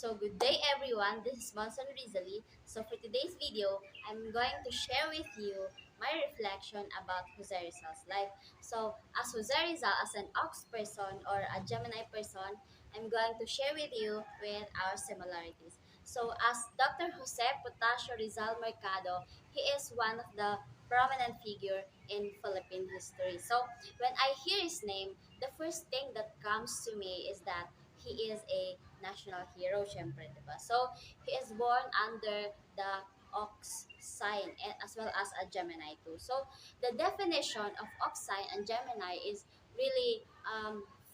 So good day everyone, this is Monson Rizalee. So for today's video, I'm going to share with you my reflection about Jose Rizal's life. So as Jose Rizal, as an Ox person or a Gemini person, I'm going to share with you with our similarities. So as Dr. Jose Potasio Rizal Mercado, he is one of the prominent figure in Philippine history. So when I hear his name, the first thing that comes to me is that he is a national hero, syempre, diba? So, he is born under the ox sign and as well as a Gemini too. So, the definition of ox sign and Gemini is really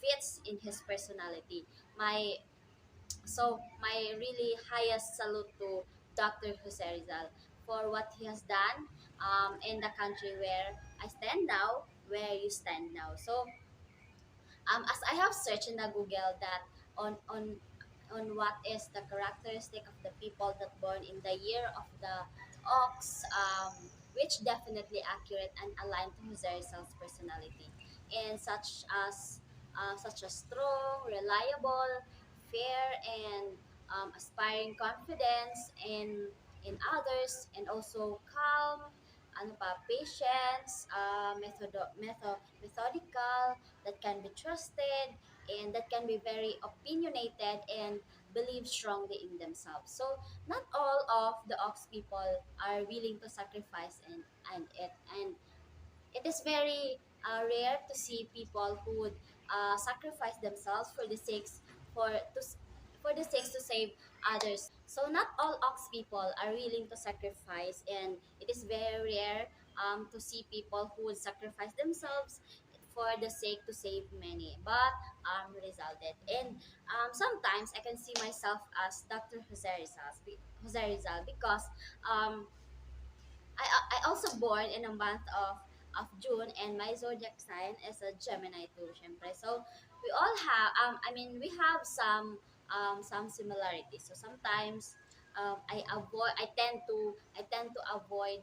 fits in his personality. My really highest salute to Dr. Jose Rizal for what he has done in the country where I stand now, where you stand now. So, as I have searched in the Google that on what is the characteristic of the people that born in the year of the ox, which definitely accurate and aligned to Jose Rizal's personality, and such as strong, reliable, fair, and aspiring confidence in others, and also calm, ano pa, patience, methodical, that can be trusted, and that can be very opinionated and believe strongly in themselves. So not all of the ox people are willing to sacrifice and it is very rare to see people who would sacrifice themselves for the sakes for to s- for the sakes to save others. So not all ox people are willing to sacrifice, and it is very rare to see people who would sacrifice themselves for the sake to save many, but resulted. And sometimes I can see myself as Dr. Jose Rizal because um, I also born in a month of June, and my zodiac sign is a Gemini too, syempre. So we all have we have some similarities. So sometimes I tend to avoid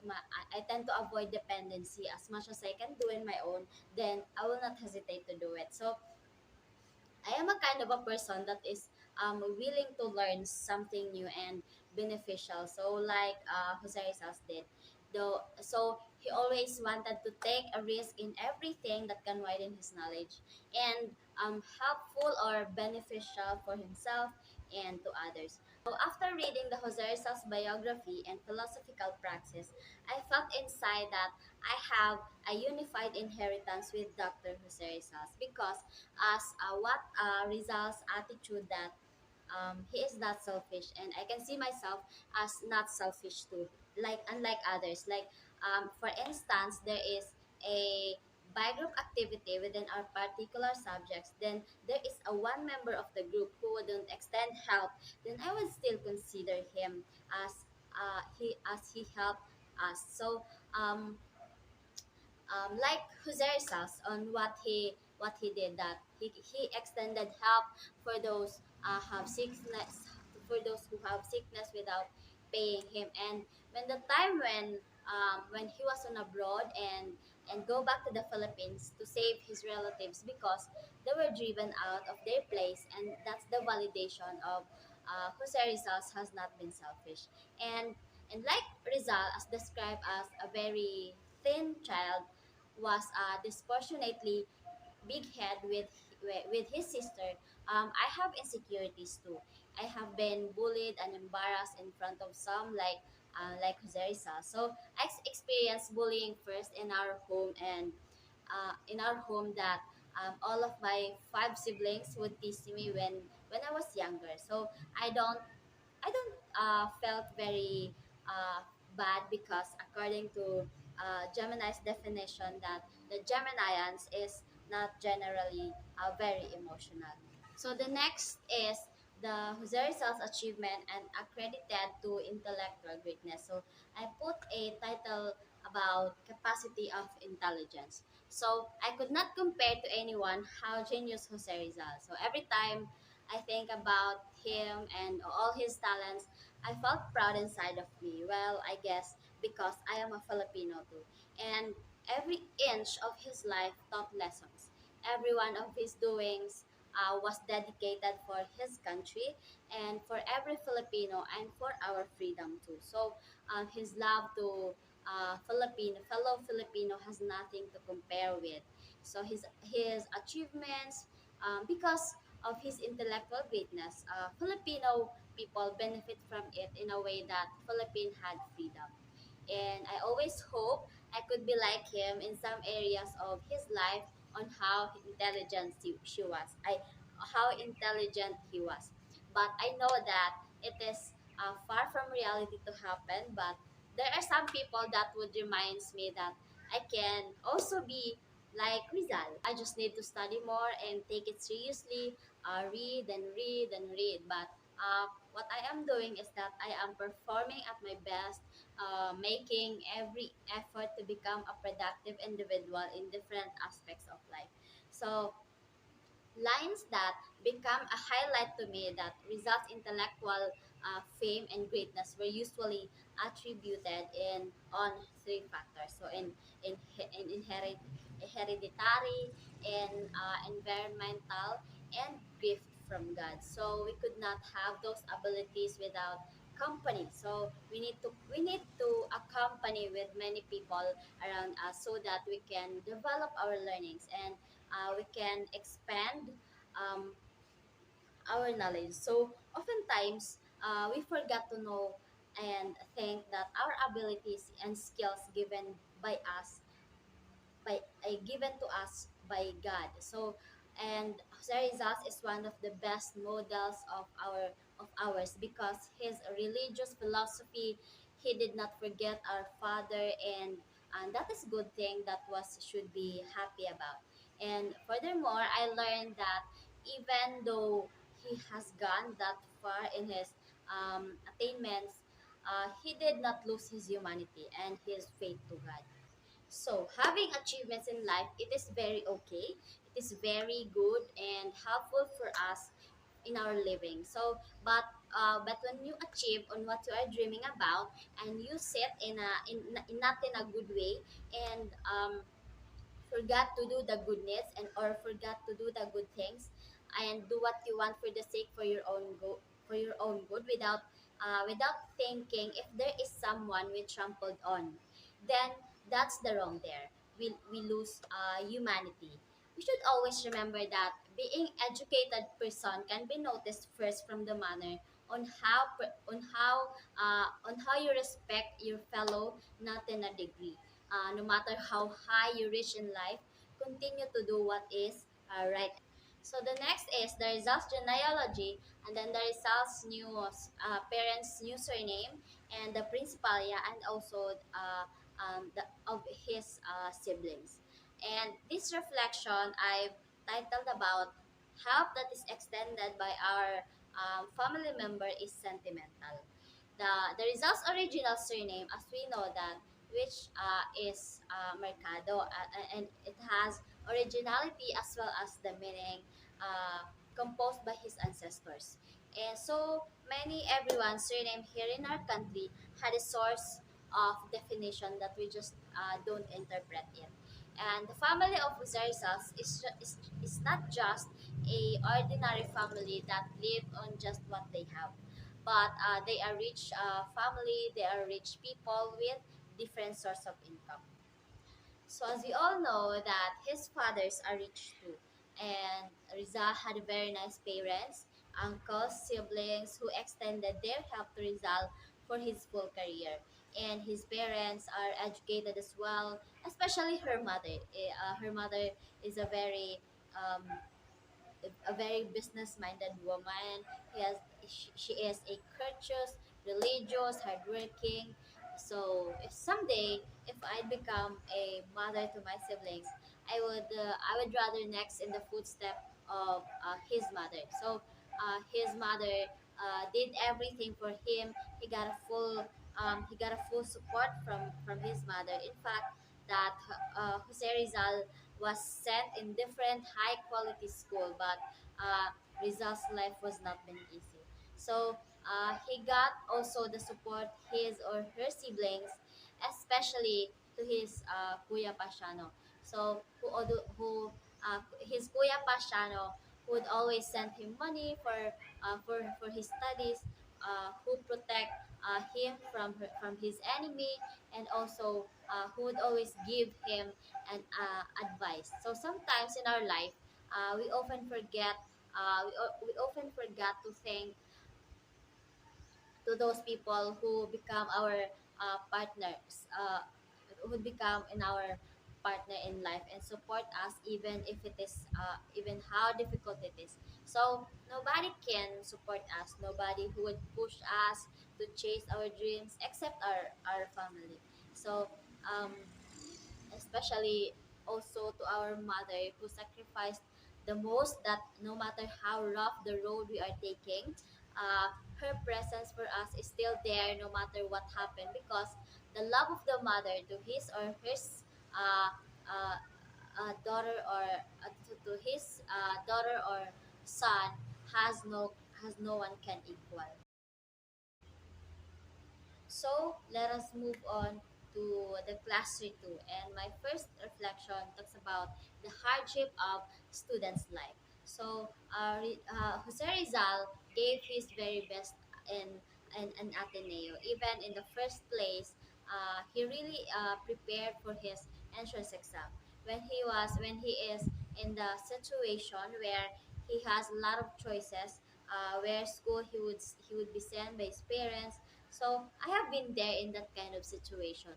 I tend to avoid dependency as much as I can do in my own, then I will not hesitate to do it. So I am a kind of a person that is willing to learn something new and beneficial. So like Jose Rizal did, though. So he always wanted to take a risk in everything that can widen his knowledge and helpful or beneficial for himself and to others. So after reading the Jose Rizal's biography and philosophical praxis, I felt inside that I have a unified inheritance with Dr. Jose Rizal because as what Rizal's attitude that he is not selfish, and I can see myself as not selfish too, like unlike others. Like for instance, there is a by group activity within our particular subjects, then there is a one member of the group who wouldn't extend help, then I would still consider him as he helped us. So um, like Jose Rizas on what he did, that he extended help for those have sickness, for those who have sickness without paying him. And when the time when he was on abroad and go back to the Philippines to save his relatives because they were driven out of their place, and that's the validation of Jose Rizal has not been selfish. And like Rizal, as described as a very thin child, was disproportionately big head with his sister. I have insecurities too. I have been bullied and embarrassed in front of some, like Jose Rizal. So I experienced bullying first in our home, and in our home that all of my five siblings would tease me when I was younger. So I don't felt very uh, bad because according to Gemini's definition, that the Geminians is not generally very emotional. So the next is the Jose Rizal's achievement and accredited to intellectual greatness. So I put a title about capacity of intelligence. So I could not compare to anyone how genius Jose Rizal. So every time I think about him and all his talents, I felt proud inside of me. Well, I guess because I am a Filipino too. And every inch of his life taught lessons. Every one of his doings was dedicated for his country and for every Filipino and for our freedom too. So his love to fellow Filipino has nothing to compare with. So his achievements, because of his intellectual greatness, Filipino people benefit from it in a way that Philippines had freedom. And I always hope I could be like him in some areas of his life on how intelligent she was. How intelligent he was. But I know that it is far from reality to happen. But there are some people that would reminds me that I can also be like Rizal. I just need to study more and take it seriously, read and read and read. But what I am doing is that I am performing at my best, making every effort to become a productive individual in different aspects of life. So lines that become a highlight to me that results intellectual fame and greatness were usually attributed in on three factors. So in hereditary, in environmental, and gift from God. So we could not have those abilities without company. So we need to accompany with many people around us so that we can develop our learnings and we can expand um, our knowledge. So oftentimes we forget to know and think that our abilities and skills by us given to us by God. So, and Jose Rizal is one of the best models of ours because his religious philosophy, he did not forget our father, and that is good thing that was should be happy about. And furthermore, I learned that even though he has gone that far in his attainments, he did not lose his humanity and his faith to God. So, having achievements in life, it is very okay. It is very good and helpful for us in our living. So, but when you achieve on what you are dreaming about and you sit in not in a good way and forgot to do the goodness and or forgot to do the good things and do what you want for the sake for your own good without thinking if there is someone we trampled on, then that's the wrong there. We lose humanity. We should always remember that being educated person can be noticed first from the manner on how you respect your fellow, not in a degree. No matter how high you reach in life, continue to do what is right. So the next is the results genealogy, and then the results new parents' new surname, and the principalia, and also of his siblings. And this reflection I've titled about help that is extended by our family member is sentimental. The results original surname, as we know that, which is Mercado, and it has originality as well as the meaning composed by his ancestors. And so many everyone surname here in our country had a source of definition that we just don't interpret it. And the family of Zarzas is not just a ordinary family that live on just what they have, but they are rich family, they are rich people with different source of income. So as we all know that his fathers are rich too. And Rizal had very nice parents, uncles, siblings who extended their help to Rizal for his full career. And his parents are educated as well, especially her mother. Her mother is a very business-minded woman. She is a courteous, religious, hardworking. So if someday if I become a mother to my siblings, I would rather next in the footstep of his mother. So his mother did everything for him. He got a full support from his mother. In fact, that Jose Rizal was sent in different high quality school, but Rizal's life was not been easy. So he got also the support his or her siblings, especially to his Kuya Pasiano. So who his Kuya Pasiano who would always send him money for his studies, who protect him from his enemy, and also who would always give him an advice. So sometimes in our life, we often forget. We often forget to thank to those people who become our partners, who become in our partner in life and support us even if it is even how difficult it is. So nobody can support us, nobody who would push us to chase our dreams except our family. So um, especially also to our mother who sacrificed the most, that no matter how rough the road we are taking, her presence for us is still there no matter what happened, because the love of the mother to his or her uh, uh, daughter, or to his daughter or son, has no one can equal. So let us move on to the class 3 2. And my first reflection talks about the hardship of students' life. So Jose Rizal gave his very best in, in Ateneo. Even in the first place, he really prepared for his entrance exam. When he is in the situation where he has a lot of choices, where school he would be sent by his parents. So I have been there in that kind of situation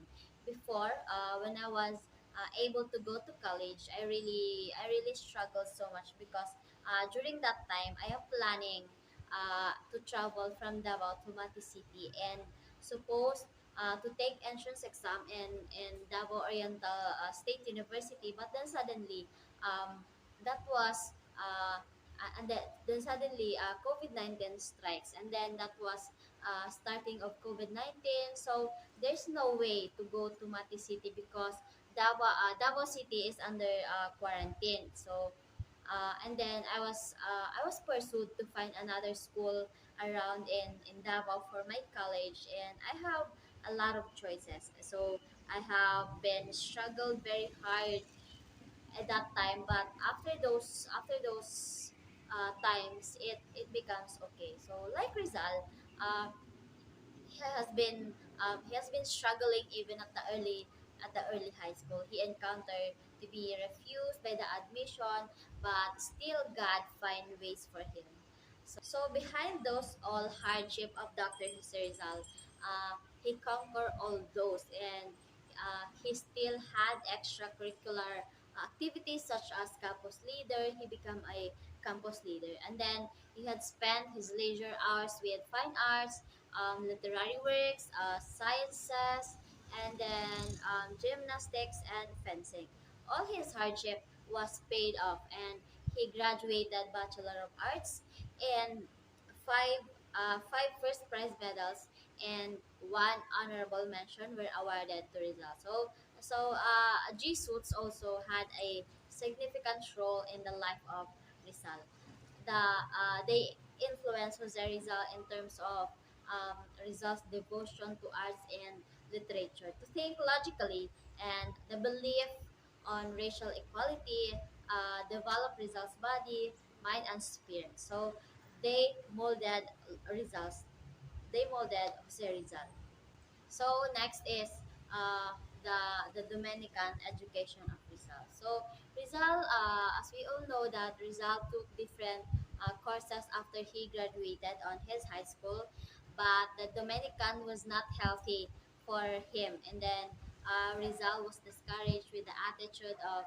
before. When I was able to go to college, I really struggled so much because during that time I am planning to travel from Davao to Mati City and supposed to take entrance exam in Davao Oriental State University. But then suddenly, that was and then suddenly COVID-19 strikes, and then that was starting of COVID-19. So there's no way to go to Mati City because Davao City is under quarantine. So and then I was pursued to find another school around in Davao for my college, and I have a lot of choices. So I have been struggled very hard at that time, but after those times, it becomes okay. So like Rizal, uh, he has been struggling even at the early high school. He encountered to be refused by the admission, but still God find ways for him. So behind those all hardship of Dr. Jose Rizal, he conquered all those, and he still had extracurricular activities such as campus leader. He became a campus leader, and then he had spent his leisure hours with fine arts, literary works, sciences, and then gymnastics and fencing. All his hardship was paid off, and he graduated Bachelor of Arts, and five first prize medals and one honorable mention were awarded to Rizal. G Suits also had a significant role in the life of Rizal. They influenced Jose Rizal in terms of Rizal's devotion to arts and literature, to think logically, and the belief on racial equality developed Rizal's body, mind, and spirit. So they molded Rizal's, they molded Jose Rizal. So next is uh, the Dominican education of Rizal. So Rizal, as we all know that Rizal took different courses after he graduated on his high school, but the Dominican was not healthy for him, and then Rizal was discouraged with the attitude of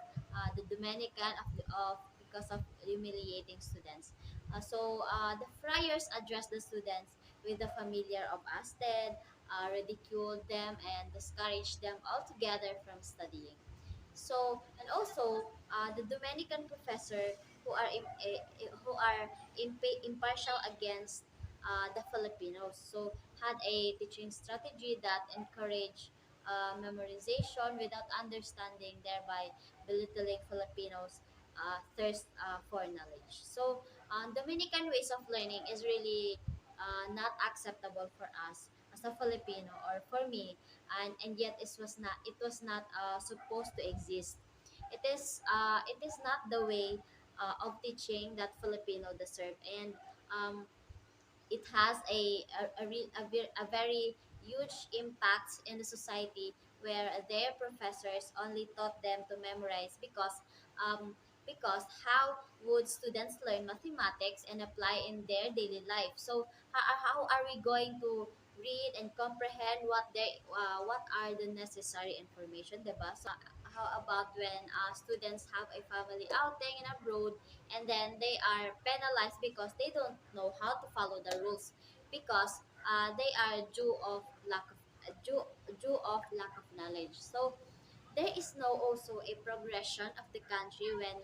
the Dominican of because of humiliating students. The friars addressed the students with the familiar of Asted, ridiculed them, and discouraged them altogether from studying. So, and also the Dominican professor who are impartial against the Filipinos. So, had a teaching strategy that encouraged memorization without understanding, thereby belittling Filipinos' thirst for knowledge. So, Dominican ways of learning is really not acceptable for us as a Filipino, or for me, and yet it was not supposed to exist. It is not the way of teaching that Filipino deserve. And um, it has a very huge impact in the society, where their professors only taught them to memorize, um, because how would students learn mathematics and apply in their daily life? So how are we going to read and comprehend what are the necessary information, diba? So how about when students have a family outing in abroad, and then they are penalized because they don't know how to follow the rules, because they are due of lack of knowledge. So there is no also a progression of the country when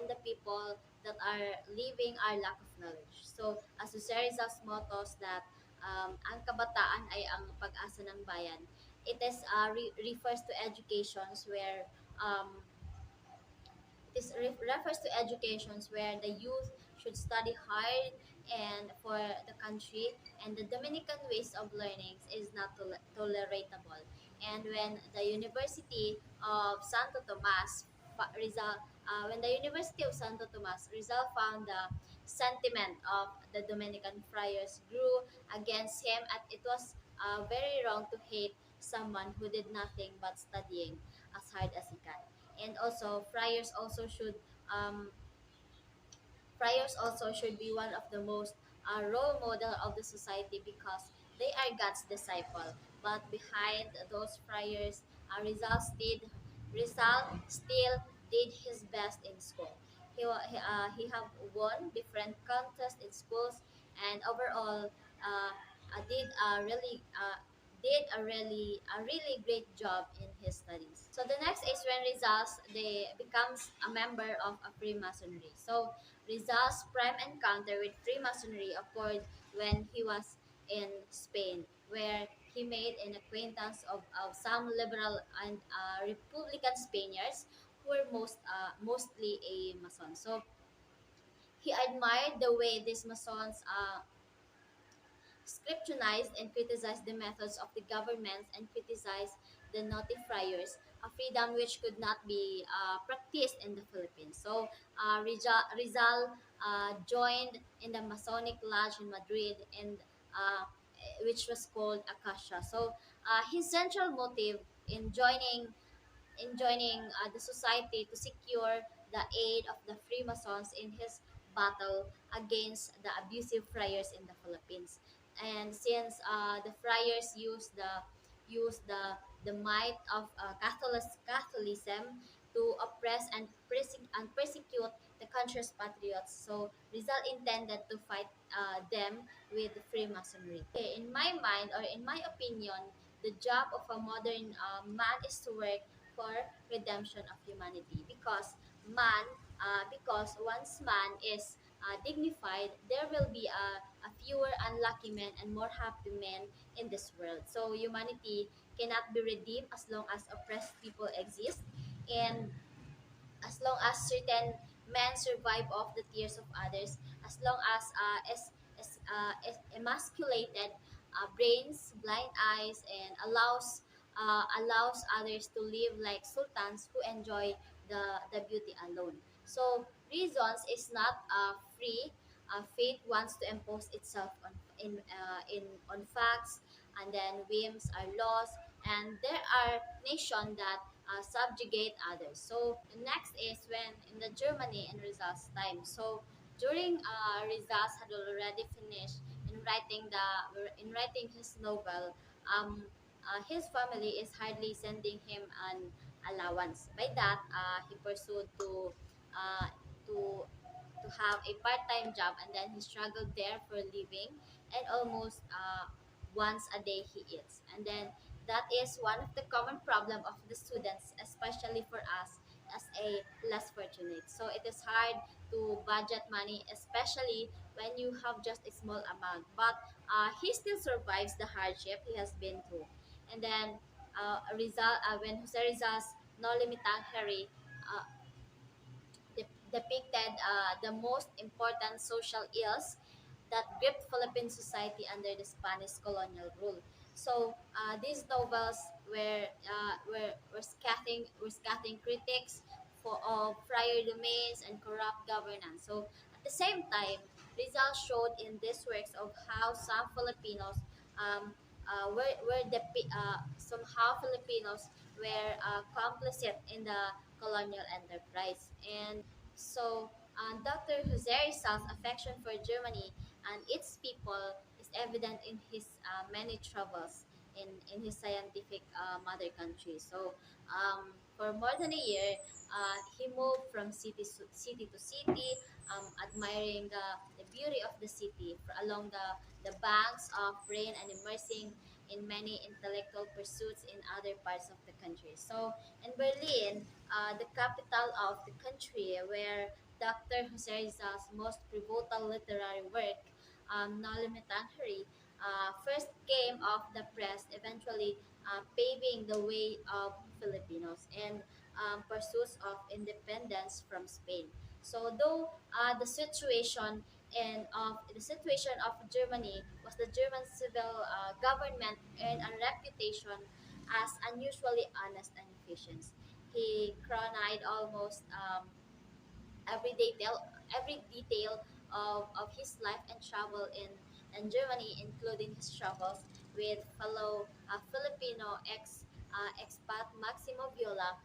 the people that are living are lack of knowledge. So as Jose Rizal's mottos that ang kabataan ay ang pag-asa ng bayan, it is refers to educations where refers to educations where the youth should study hard and for the country, and the Dominican ways of learning is not toleratable. And when the University of Santo Tomas Rizal found the sentiment of the Dominican friars grew against him, and it was very wrong to hate someone who did nothing but studying as hard as he can. And also um, friars also should be one of the most role model of the society, because they are God's disciple. But behind those friars, Rizal still did his best in school. He have won different contests in schools, and overall did a really great job in his studies. So the next is when they becomes a member of a Freemasonry. So Rizal's prime encounter with Freemasonry occurred when he was in Spain, where he made an acquaintance of some liberal and Republican Spaniards who were mostly a Mason. So he admired the way these Masons scrutinized and criticized the methods of the government, and criticized the naughty friars, a freedom which could not be practiced in the Philippines. So Rizal joined in the Masonic Lodge in Madrid, and which was called Acacia. So his central motive in joining the society to secure the aid of the Freemasons in his battle against the abusive friars in the Philippines. And since the friars used the might of Catholicism to oppress and persecute the country's patriots, so Rizal intended to fight them with Freemasonry. Okay, in my mind, or in my opinion, the job of a modern man is to work for redemption of humanity, because once man is dignified, there will be a fewer unlucky men and more happy men in this world. So humanity cannot be redeemed as long as oppressed people exist, and as long as certain men survive off the tears of others, as long as emasculated brains, blind eyes, and allows others to live like sultans who enjoy the beauty alone. So reasons is not free. Fate wants to impose itself on facts, and then whims are laws, and there are nations that subjugate others. So the next is when in the Germany in Rizal's time. So during Rizal had already finished in writing his novel, his family is hardly sending him an allowance. By that, he pursued uh, to to have a part-time job, and then he struggled there for a living, and almost once a day he eats. And then that is one of the common problem of the students, especially for us as a less fortunate. So it is hard to budget money, especially when you have just a small amount. But he still survives the hardship he has been through. And then when Jose Rizal's No Limitang Harry depicted the most important social ills that gripped Philippine society under the Spanish colonial rule. So these novels were scathing critics of friar domains and corrupt governance. So at the same time, Rizal showed in these works of how some Filipinos somehow Filipinos were complicit in the colonial enterprise. And so Dr. Jose Rizal's affection for Germany and its people is evident in his many travels in his scientific mother country. So for more than a year, he moved from city to city, admiring the beauty of the city along the banks of Rhine and immersing in many intellectual pursuits in other parts of the country. So in Berlin, the capital of the country, where Dr. Jose Rizal's most pivotal literary work, Noli Me Tangere, first came off the press, eventually paving the way of Filipinos and pursuits of independence from Spain. So though the situation of Germany was the German civil government earned a reputation as unusually honest and efficient. He chronicled almost every detail every detail of his life and travel in Germany, including his travels with fellow Filipino expat Maximo Viola,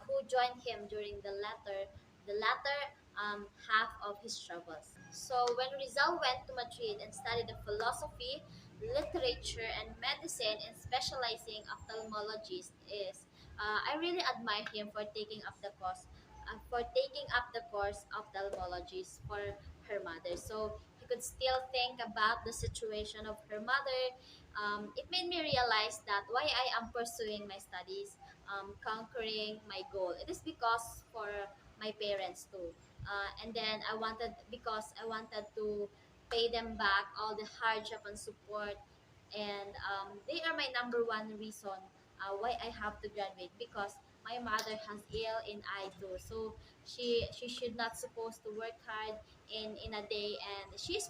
who joined him during the latter half of his travels. So when Rizal went to Madrid and studied the philosophy, literature, and medicine, and specializing ophthalmologist, is I really admire him for taking up the course ophthalmologist for her mother. So he could still think about the situation of her mother. It made me realize that why I am pursuing my studies, conquering my goal. It is because for my parents too. And then I wanted to pay them back all the hardship and support, and they are my number one reason why I have to graduate, because my mother has ill in eye too. So she should not supposed to work hard in a day, and she is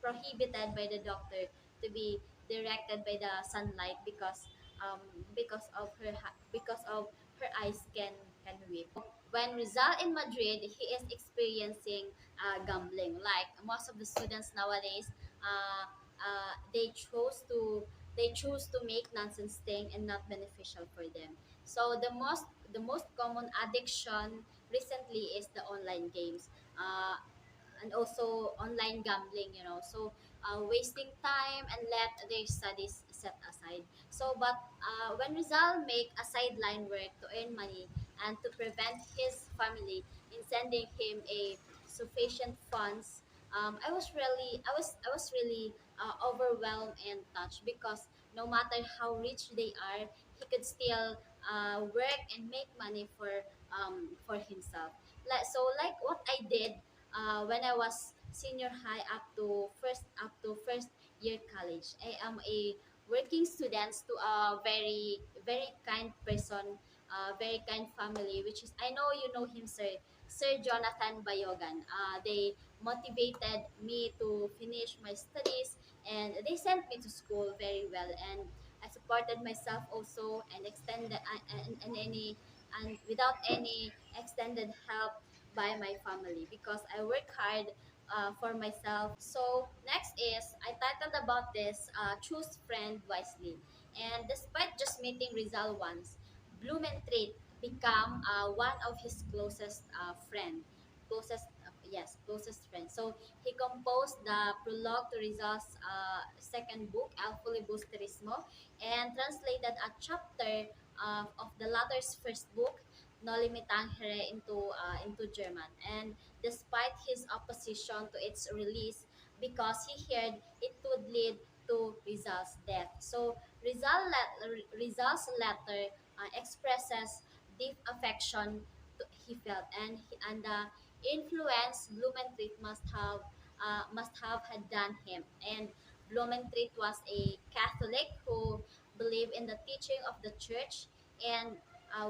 prohibited by the doctor to be directed by the sunlight, um because of her eyes can weep. When Rizal in Madrid, he is experiencing gambling. Like most of the students nowadays, they choose to make nonsense thing and not beneficial for them. So the most common addiction recently is the online games. And also online gambling, so wasting time and let their studies set aside. So but when Rizal make a sideline work to earn money and to prevent his family in sending him a sufficient funds, I was really overwhelmed and touched, because no matter how rich they are, he could still work and make money for himself. Like what I did when I was senior high up to first year college. I am a working student to a very very kind person, very kind family, which is, I know you know him, Sir Jonathan Bayogan. They motivated me to finish my studies, and they sent me to school very well, and I supported myself also, and extended and without any extended help by my family, because I work hard for myself. So next is I titled about this, choose friend wisely. And despite just meeting Rizal once, Blumentritt become one of his closest friend. So he composed the prologue to Rizal's second book, El Filibusterismo, and translated a chapter of the latter's first book, Noli Me Tangere, into German. And despite his opposition to its release, because he heard it would lead to Rizal's death. So Rizal's letter expresses deep affection he felt, and the influence Blumentritt must have had done him. And Blumentritt was a Catholic who believed in the teaching of the church, and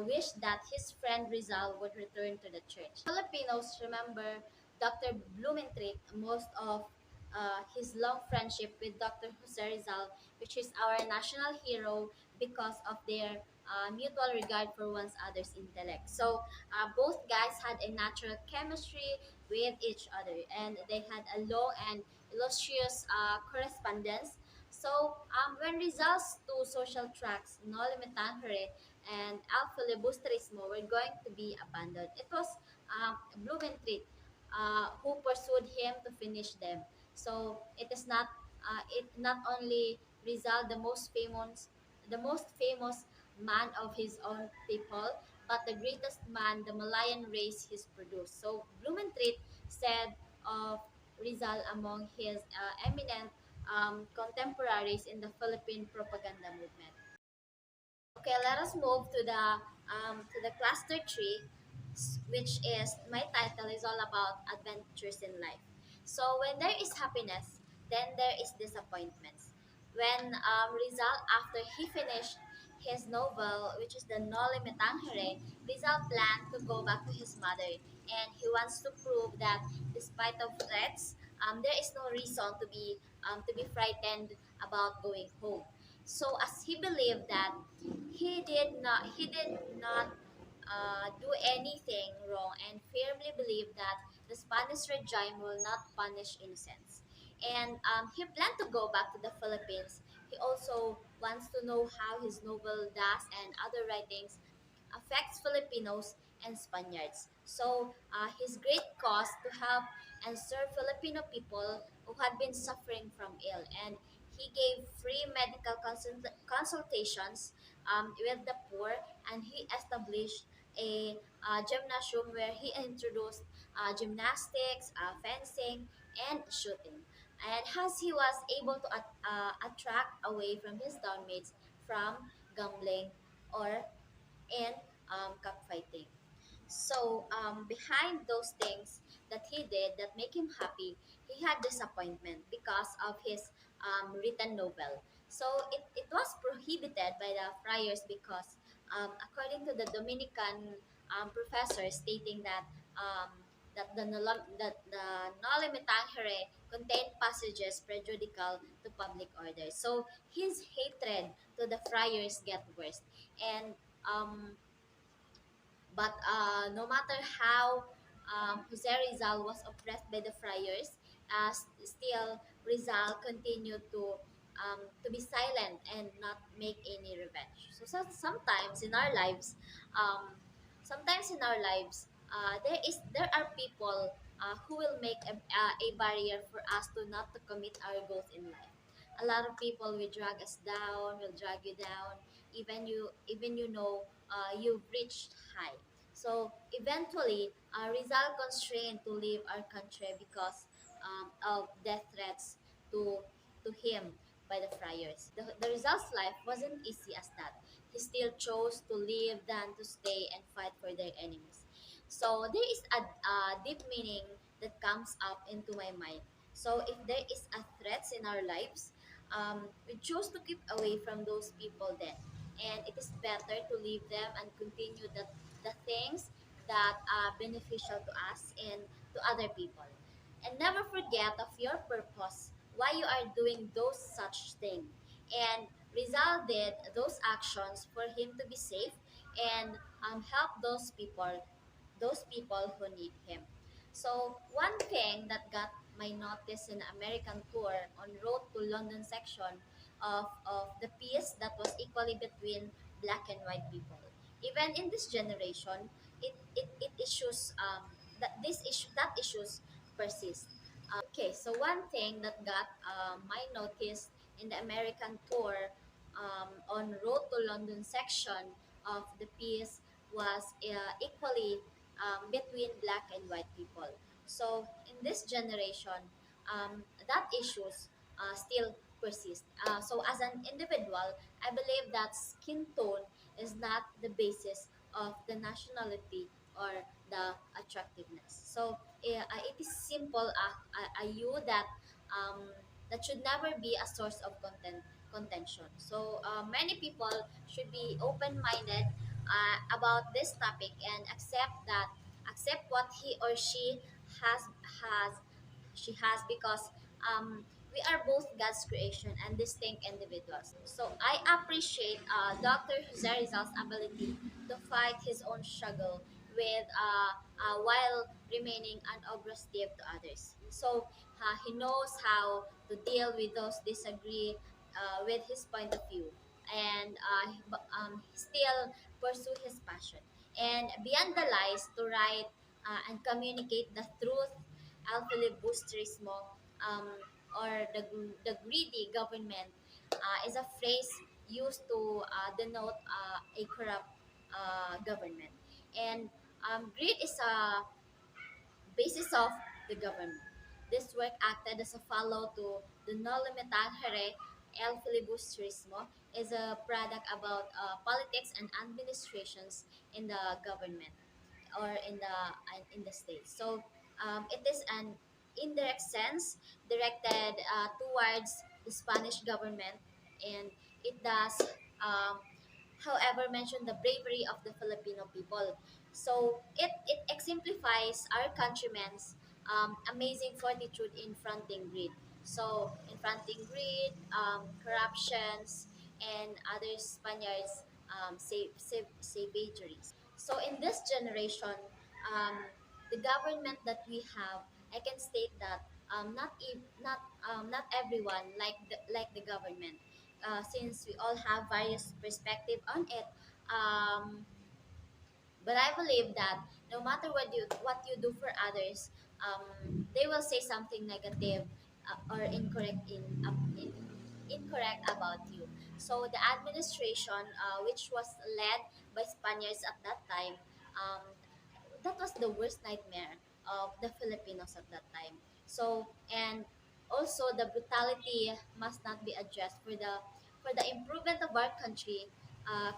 wished that his friend Rizal would return to the church. Filipinos remember Dr. Blumentritt most of his long friendship with Dr. Jose Rizal, which is our national hero, because of their mutual regard for one's other's intellect. So both guys had a natural chemistry with each other, and they had a long and illustrious correspondence. So when Rizal's two social tracks, No Limitangere and Al Filibusterismo, were going to be abandoned, it was Blumentritt who pursued him to finish them. So it is not it not only Rizal the most famous man of his own people, but the greatest man the Malayan race has produced. So Blumentritt said of Rizal among his eminent contemporaries in the Philippine propaganda movement. Okay, let us move to the cluster three, which is my title is all about adventures in life. So when there is happiness, then there is disappointments. When Rizal, after he finished his novel, which is the Noli Me Tangere, Rizal planned to go back to his mother, and he wants to prove that despite of threats, there is no reason to be frightened about going home. So as he believed that he did not do anything wrong and firmly believed that the Spanish regime will not punish innocents. And he planned to go back to the Philippines. He also wants to know how his novel Das and other writings affects Filipinos and Spaniards. So his great cause to help and serve Filipino people who had been suffering from ill, and he gave free medical consultations with the poor, and he established a gymnasium where he introduced gymnastics, fencing, and shooting. And as he was able to attract away from his downmates from gambling or in cockfighting. So behind those things that he did that make him happy, he had disappointment because of his written novel. So it was prohibited by the friars because according to the Dominican professor stating that the Noli Me Tangere contained passages prejudicial to public order. So his hatred to the friars get worse. And no matter how Jose Rizal was oppressed by the friars, still Rizal continued to be silent and not make any revenge. So sometimes in our lives, um, there are people who will make a barrier for us to not to commit our goals in life. A lot of people will drag us down, will drag you down, even you know you've reached high. So eventually, Rizal constrained to leave our country because of death threats to to him by the friars. The Rizal's life wasn't easy as that. He still chose to live than to stay and fight for their enemies. So there is a deep meaning that comes up into my mind. So if there is a threats in our lives, we choose to keep away from those people then. And it is better to leave them and continue the things that are beneficial to us and to other people. And never forget of your purpose, why you are doing those such thing. And Rizal did those actions for him to be safe and help those people who need him. So one thing that got my notice in American tour on Road to London section of the piece that was equally between black and white people. Even in this generation, it issues that issues persist. Okay, so one thing that got my notice in the American tour on Road to London section of the piece was equally between black and white people. So in this generation, that issues still persist. So as an individual, I believe that skin tone is not the basis of the nationality or the attractiveness. So it is simple a you that should never be a source of contention. So many people should be open-minded about this topic and accept what he or has has because we are both God's creation and distinct individuals. So I appreciate Dr. Jose Rizal's ability to fight his own struggle with while remaining unobtrusive to others. So he knows how to deal with those disagree with his point of view, and still pursue his passion. And beyond the lies, to write and communicate the truth, al filibusterismo, um, or the greedy government is a phrase used to denote a corrupt government. And greed is a basis of the government. This work acted as a follow to the No Limitare El Filibusterismo, is a product about politics and administrations in the government or in the state. So it is an indirect sense directed towards the Spanish government, and it does, um, however, mention the bravery of the Filipino people. So it exemplifies our countrymen's amazing fortitude in fronting greed. So in fronting greed, corruptions, and other Spaniards savageries. So in this generation, the government that we have, I can state that not everyone like the government, since we all have various perspective on it. Um, but I believe that no matter what you do for others, they will say something negative or incorrect about you. So the administration, which was led by Spaniards at that time, that was the worst nightmare of the Filipinos at that time. So, and also the brutality must not be addressed for the improvement of our country.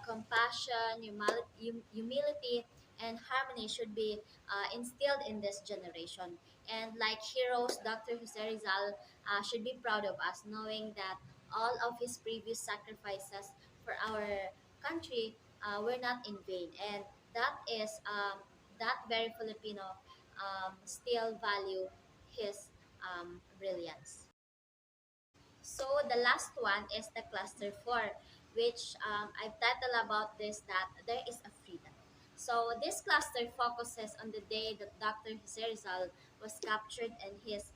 Compassion, humility, and harmony should be instilled in this generation. And like heroes, Dr. Jose Rizal should be proud of us, knowing that all of his previous sacrifices for our country were not in vain. And that is that very Filipino still value his brilliance. So the last one is the cluster 4, which I've titled about this that there is a freedom. So this cluster focuses on the day that Dr. Jose Rizal was captured and his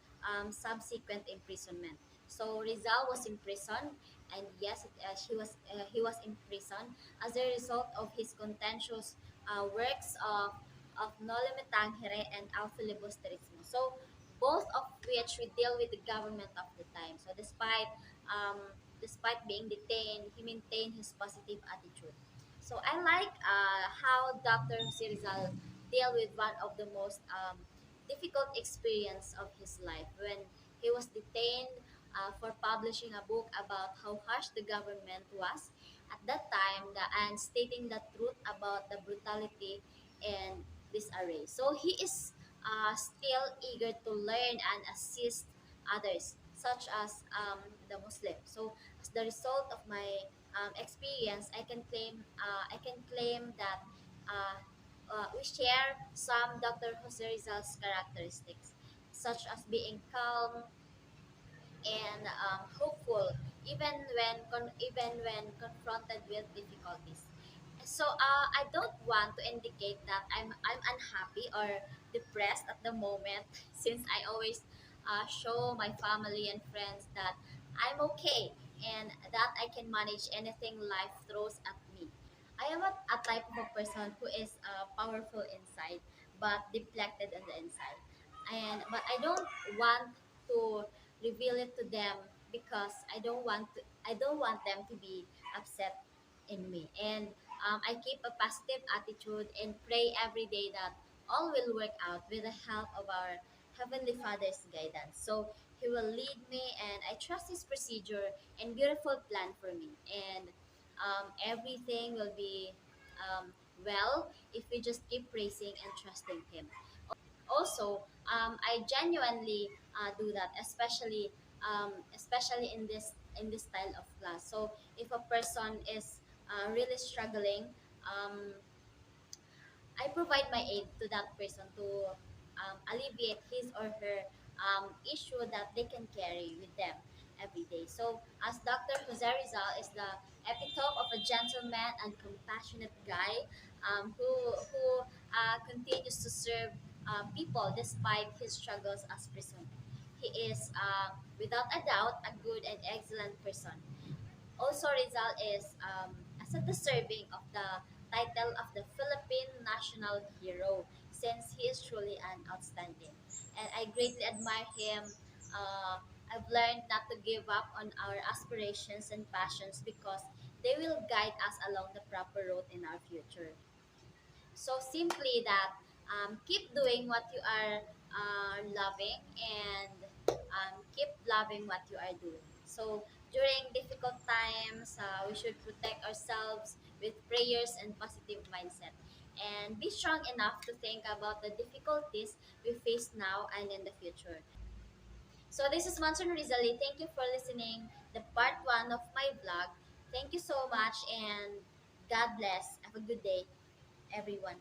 subsequent imprisonment. So Rizal was imprisoned, and yes, he was imprisoned as a result of his contentious works of Noli Me Tangere and Al Filibusterismo. So both of which we deal with the government of the time. So despite being detained, he maintained his positive attitude. So I like how Dr. Rizal deal with one of the most difficult experience of his life when he was detained for publishing a book about how harsh the government was at that time, and stating the truth about the brutality and disarray. So he is still eager to learn and assist others, such as the Muslim. So as the result of my experience, I can claim that we share some Dr. Jose Rizal's characteristics, such as being calm and hopeful even when confronted with difficulties. So I don't want to indicate that I'm unhappy or depressed at the moment since I always show my family and friends that I'm okay and that I can manage anything life throws at me. I am a type of a person who is powerful inside but depleted on the inside. But I don't want to reveal it to them because I don't want them to be upset in me. And I keep a positive attitude and pray every day that all will work out with the help of our Heavenly Father's guidance. So He will lead me, and I trust His procedure and beautiful plan for me. And everything will be well if we just keep praising and trusting Him. Also, I genuinely do that, especially in this style of class. So if a person is really struggling, um, I provide my aid to that person to alleviate his or her issue that they can carry with them every day. So, as Dr. Jose Rizal is the epitome of a gentleman and compassionate guy, who continues to serve people despite his struggles as prisoner. He is, without a doubt, a good and excellent person. Also, Rizal is, as a deserving of the title of the Philippine National Hero, since he is truly an outstanding. And I greatly admire him. I've learned not to give up on our aspirations and passions because they will guide us along the proper road in our future. So simply that, keep doing what you are loving, and keep loving what you are doing. So during difficult times, we should protect ourselves with prayers and positive mindset, and be strong enough to think about the difficulties we face now and in the future. So this is Monson Rizalee. Thank you for listening the part one of my vlog. Thank you so much, and God bless. Have a good day, everyone.